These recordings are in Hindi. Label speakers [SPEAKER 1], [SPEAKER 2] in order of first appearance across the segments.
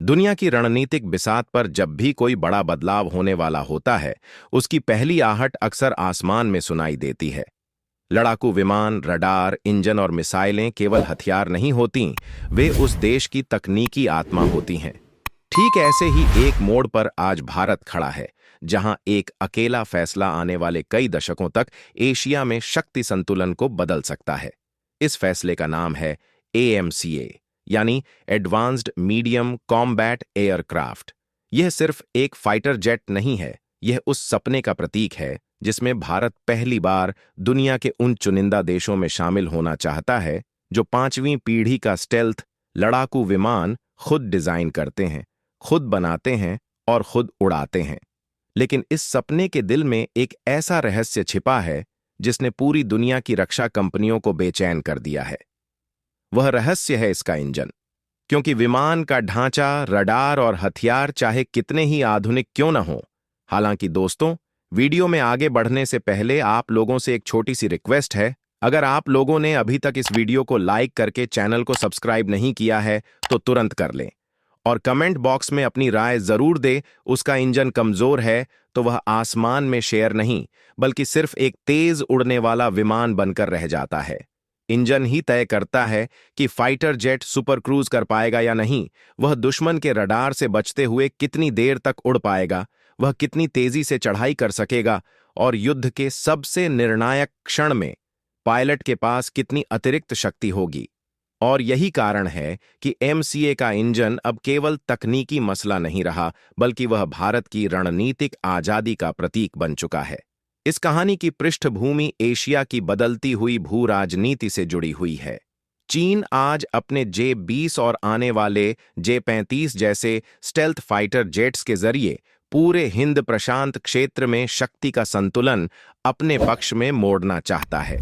[SPEAKER 1] दुनिया की रणनीतिक बिसात पर जब भी कोई बड़ा बदलाव होने वाला होता है, उसकी पहली आहट अक्सर आसमान में सुनाई देती है। लड़ाकू विमान, रडार, इंजन और मिसाइलें केवल हथियार नहीं होती, वे उस देश की तकनीकी आत्मा होती हैं। ठीक ऐसे ही एक मोड़ पर आज भारत खड़ा है, जहां एक अकेला फैसला आने वाले कई दशकों तक एशिया में शक्ति संतुलन को बदल सकता है। इस फैसले का नाम है AMCA, यानी एडवांस्ड मीडियम कॉम्बैट एयरक्राफ्ट। यह सिर्फ एक फाइटर जेट नहीं है, यह उस सपने का प्रतीक है जिसमें भारत पहली बार दुनिया के उन चुनिंदा देशों में शामिल होना चाहता है जो 5वीं पीढ़ी का स्टेल्थ लड़ाकू विमान खुद डिजाइन करते हैं, खुद बनाते हैं और खुद उड़ाते हैं। लेकिन इस सपने के दिल में एक ऐसा रहस्य छिपा है जिसने पूरी दुनिया की रक्षा कंपनियों को बेचैन कर दिया है। वह रहस्य है इसका इंजन। क्योंकि विमान का ढांचा, रडार और हथियार चाहे कितने ही आधुनिक क्यों न हो। हालांकि दोस्तों, वीडियो में आगे बढ़ने से पहले आप लोगों से एक छोटी सी रिक्वेस्ट है। अगर आप लोगों ने अभी तक इस वीडियो को लाइक करके चैनल को सब्सक्राइब नहीं किया है तो तुरंत कर लें और कमेंट बॉक्स में अपनी राय जरूर दे। उसका इंजन कमजोर है तो वह आसमान में शेर नहीं, बल्कि सिर्फ एक तेज उड़ने वाला विमान बनकर रह जाता है। इंजन ही तय करता है कि फाइटर जेट सुपर क्रूज कर पाएगा या नहीं, वह दुश्मन के रडार से बचते हुए कितनी देर तक उड़ पाएगा, वह कितनी तेजी से चढ़ाई कर सकेगा और युद्ध के सबसे निर्णायक क्षण में पायलट के पास कितनी अतिरिक्त शक्ति होगी। और यही कारण है कि MCA का इंजन अब केवल तकनीकी मसला नहीं रहा, बल्कि वह भारत की रणनीतिक आजादी का प्रतीक बन चुका है। इस कहानी की पृष्ठभूमि एशिया की बदलती हुई भू राजनीति से जुड़ी हुई है। चीन आज अपने J-20 और आने वाले J-35 जैसे स्टेल्थ फाइटर जेट्स के जरिए पूरे हिंद प्रशांत क्षेत्र में शक्ति का संतुलन अपने पक्ष में मोड़ना चाहता है।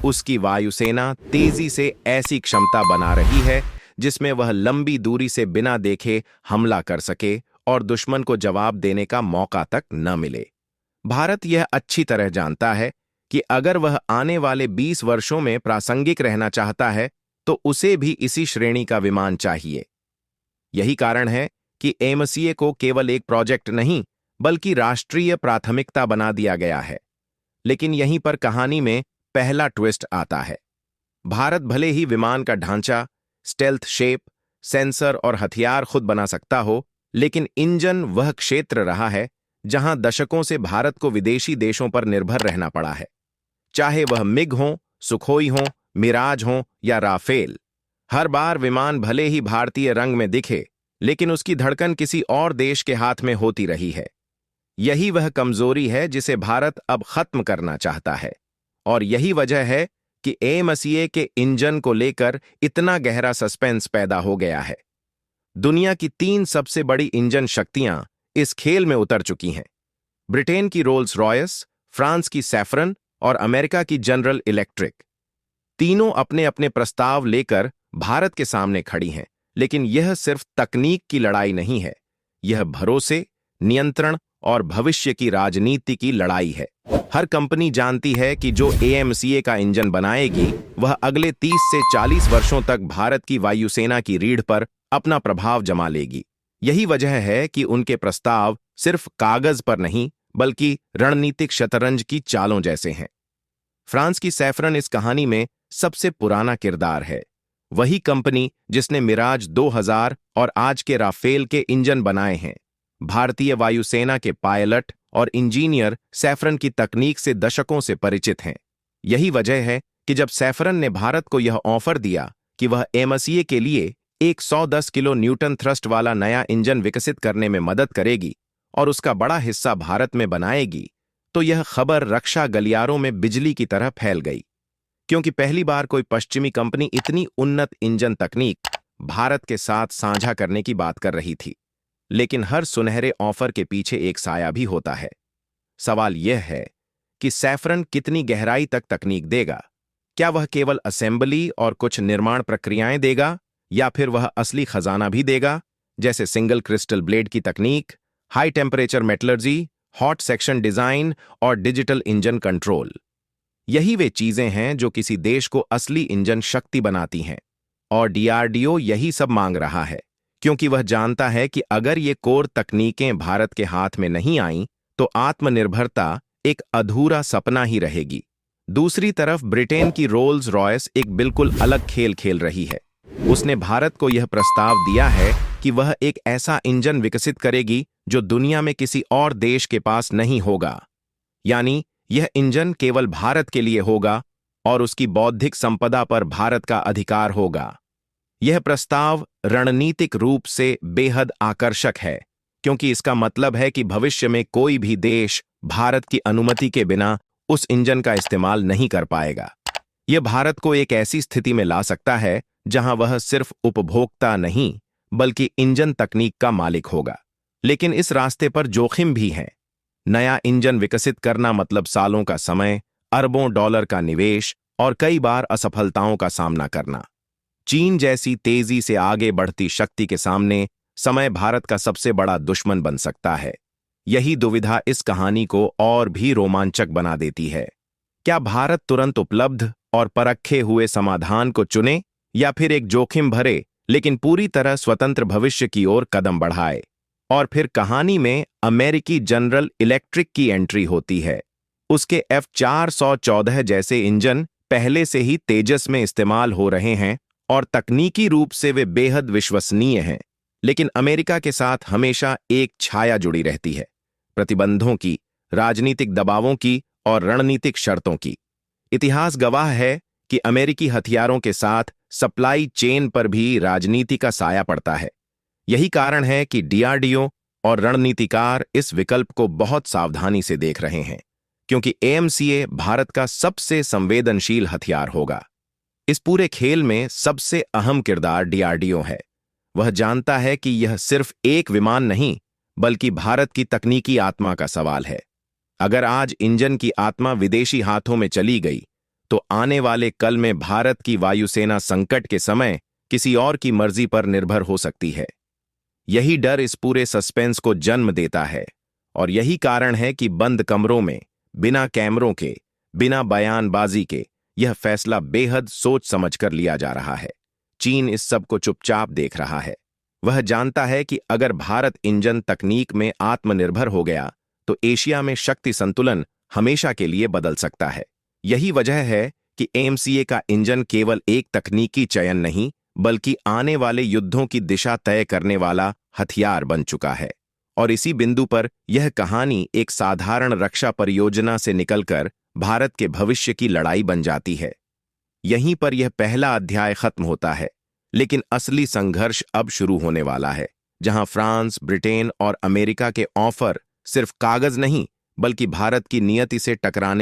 [SPEAKER 1] उसकी वायुसेना तेजी से ऐसी क्षमता बना रही है जिसमें वह लंबी दूरी से बिना देखे हमला कर सके और दुश्मन को जवाब देने का मौका तक न मिले। भारत यह अच्छी तरह जानता है कि अगर वह आने वाले 20 वर्षों में प्रासंगिक रहना चाहता है तो उसे भी इसी श्रेणी का विमान चाहिए। यही कारण है कि MCA को केवल एक प्रोजेक्ट नहीं, बल्कि राष्ट्रीय प्राथमिकता बना दिया गया है। लेकिन यहीं पर कहानी में पहला ट्विस्ट आता है। भारत भले ही विमान का ढांचा, स्टेल्थ शेप, सेंसर और हथियार खुद बना सकता हो, लेकिन इंजन वह क्षेत्र रहा है जहां दशकों से भारत को विदेशी देशों पर निर्भर रहना पड़ा है। चाहे वह मिग हो, सुखोई हो, मिराज हो या राफेल, हर बार विमान भले ही भारतीय रंग में दिखे, लेकिन उसकी धड़कन किसी और देश के हाथ में होती रही है। यही वह कमजोरी है जिसे भारत अब खत्म करना चाहता है। और यही वजह है कि MCA के इंजन को लेकर इतना गहरा सस्पेंस पैदा हो गया है। दुनिया की 3 सबसे बड़ी इंजन शक्तियां इस खेल में उतर चुकी हैं। ब्रिटेन की रोल्स रॉयस, फ्रांस की सैफरन और अमेरिका की जनरल इलेक्ट्रिक। तीनों अपने अपने प्रस्ताव लेकर भारत के सामने खड़ी हैं। लेकिन यह सिर्फ तकनीक की लड़ाई नहीं है, यह भरोसे, नियंत्रण और भविष्य की राजनीति की लड़ाई है। हर कंपनी जानती है कि जो AMCA का इंजन बनाएगी, वह अगले 30 से 40 वर्षों तक भारत की वायुसेना की रीढ़ पर अपना प्रभाव जमा लेगी। यही वजह है कि उनके प्रस्ताव सिर्फ कागज पर नहीं, बल्कि रणनीतिक शतरंज की चालों जैसे हैं। फ्रांस की सैफरन इस कहानी में सबसे पुराना किरदार है। वही कंपनी जिसने मिराज 2000 और आज के राफेल के इंजन बनाए हैं। भारतीय वायुसेना के पायलट और इंजीनियर सैफरन की तकनीक से दशकों से परिचित हैं। यही वजह है कि जब सैफरन ने भारत को यह ऑफर दिया कि वह MCA के लिए एक 110 किलो न्यूटन थ्रस्ट वाला नया इंजन विकसित करने में मदद करेगी और उसका बड़ा हिस्सा भारत में बनाएगी, तो यह खबर रक्षा गलियारों में बिजली की तरह फैल गई। क्योंकि पहली बार कोई पश्चिमी कंपनी इतनी उन्नत इंजन तकनीक भारत के साथ साझा करने की बात कर रही थी। लेकिन हर सुनहरे ऑफर के पीछे एक साया भी होता है। सवाल यह है कि सैफरन कितनी गहराई तक तकनीक देगा। क्या वह केवल असेंबली और कुछ निर्माण प्रक्रियाएं देगा, या फिर वह असली खजाना भी देगा, जैसे सिंगल क्रिस्टल ब्लेड की तकनीक, high temperature metallurgy, hot section design और डिजिटल इंजन कंट्रोल। यही वे चीजें हैं जो किसी देश को असली इंजन शक्ति बनाती हैं। और DRDO यही सब मांग रहा है, क्योंकि वह जानता है कि अगर ये कोर तकनीकें भारत के हाथ में नहीं आईं तो आत्मनिर्भरता एक अधूरा सपना ही रहेगी। दूसरी तरफ ब्रिटेन की रोल्स रॉयस एक बिल्कुल अलग खेल खेल रही है। उसने भारत को यह प्रस्ताव दिया है कि वह एक ऐसा इंजन विकसित करेगी जो दुनिया में किसी और देश के पास नहीं होगा, यानी यह इंजन केवल भारत के लिए होगा और उसकी बौद्धिक संपदा पर भारत का अधिकार होगा। यह प्रस्ताव रणनीतिक रूप से बेहद आकर्षक है, क्योंकि इसका मतलब है कि भविष्य में कोई भी देश भारत की अनुमति के बिना उस इंजन का इस्तेमाल नहीं कर पाएगा। यह भारत को एक ऐसी स्थिति में ला सकता है जहां वह सिर्फ उपभोक्ता नहीं बल्कि इंजन तकनीक का मालिक होगा। लेकिन इस रास्ते पर जोखिम भी हैं। नया इंजन विकसित करना मतलब सालों का समय, अरबों डॉलर का निवेश और कई बार असफलताओं का सामना करना। चीन जैसी तेजी से आगे बढ़ती शक्ति के सामने समय भारत का सबसे बड़ा दुश्मन बन सकता है। यही दुविधा इस कहानी को और भी रोमांचक बना देती है। क्या भारत तुरंत उपलब्ध और परखे हुए समाधान को चुने या फिर एक जोखिम भरे लेकिन पूरी तरह स्वतंत्र भविष्य की ओर कदम बढ़ाए? और फिर कहानी में अमेरिकी जनरल इलेक्ट्रिक की एंट्री होती है। उसके F414 जैसे इंजन पहले से ही तेजस में इस्तेमाल हो रहे हैं और तकनीकी रूप से वे बेहद विश्वसनीय हैं। लेकिन अमेरिका के साथ हमेशा एक छाया जुड़ी रहती है, प्रतिबंधों की, राजनीतिक दबावों की और रणनीतिक शर्तों की। इतिहास गवाह है कि अमेरिकी हथियारों के साथ सप्लाई चेन पर भी राजनीति का साया पड़ता है। यही कारण है कि DRDO और रणनीतिकार इस विकल्प को बहुत सावधानी से देख रहे हैं, क्योंकि AMCA भारत का सबसे संवेदनशील हथियार होगा। इस पूरे खेल में सबसे अहम किरदार DRDO है। वह जानता है कि यह सिर्फ एक विमान नहीं बल्कि भारत की तकनीकी आत्मा का सवाल है। अगर आज इंजन की आत्मा विदेशी हाथों में चली गई तो आने वाले कल में भारत की वायुसेना संकट के समय किसी और की मर्जी पर निर्भर हो सकती है। यही डर इस पूरे सस्पेंस को जन्म देता है और यही कारण है कि बंद कमरों में, बिना कैमरों के, बिना बयानबाजी के यह फैसला बेहद सोच समझकर लिया जा रहा है। चीन इस सब को चुपचाप देख रहा है। वह जानता है कि अगर भारत इंजन तकनीक में आत्मनिर्भर हो गया तो एशिया में शक्ति संतुलन हमेशा के लिए बदल सकता है। यही वजह है कि AMCA का इंजन केवल एक तकनीकी चयन नहीं बल्कि आने वाले युद्धों की दिशा तय करने वाला हथियार बन चुका है। और इसी बिंदु पर यह कहानी एक साधारण रक्षा परियोजना से निकलकर भारत के भविष्य की लड़ाई बन जाती है। यहीं पर यह पहला अध्याय खत्म होता है, लेकिन असली संघर्ष अब शुरू होने वाला है, जहां फ्रांस, ब्रिटेन और अमेरिका के ऑफर सिर्फ कागज नहीं बल्कि भारत की नियति से टकराने